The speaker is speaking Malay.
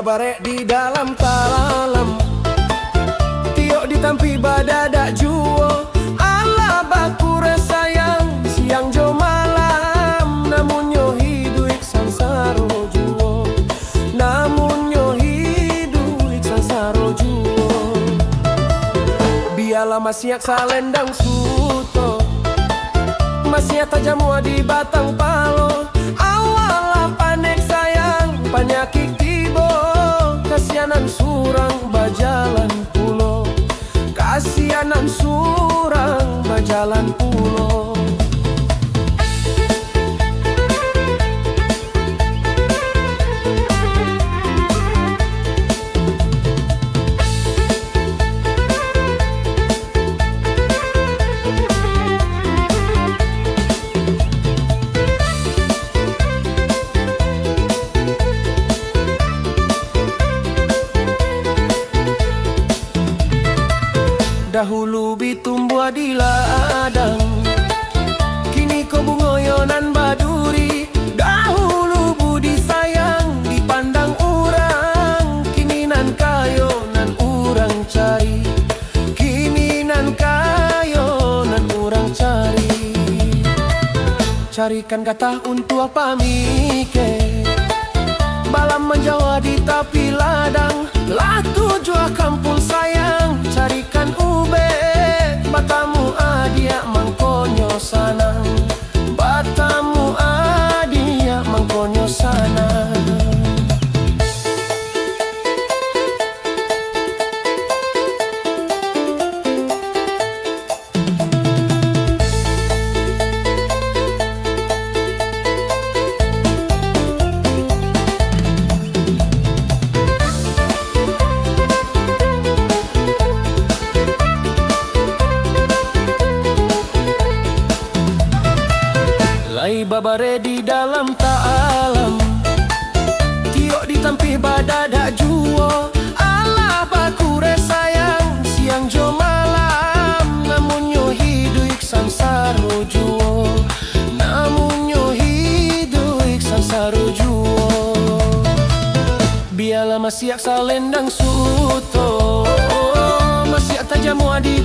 babarek di dalam talalem, tiok ditampi badadak juo. Allah bakure sayang siang jo malam, namun yo hidup sansaro juo, namun yo hidup sansaro juo. Biarlah masih salendang suto, masih tajamua di batang palo. Awal panek sayang penyakit tibo, kasianan surang bajalan pulo, kasianan surang bajalan pulo. Dahulu bitumbuh di ladang, kini kau bungoyonan baduri. Dahulu budi sayang dipandang orang, kini nan kayo nan urang cari, kini nan kayo nan urang cari. Carikan kata untuk apa mike, balam menjawa di tapi ladang. Lah tujuan kampung sayang, carikan ube, batamu adia mangkonyo sana, batamu adia mangkonyo sana. Lai babare di dalam ta'alam, tiok ditampi badadak juo. Allah bakure sayang siang jo malam, namun yo hidup sansaro juo, namun yo hidup sansaro juo. Biarlah masih salendang suto, masih tajamua di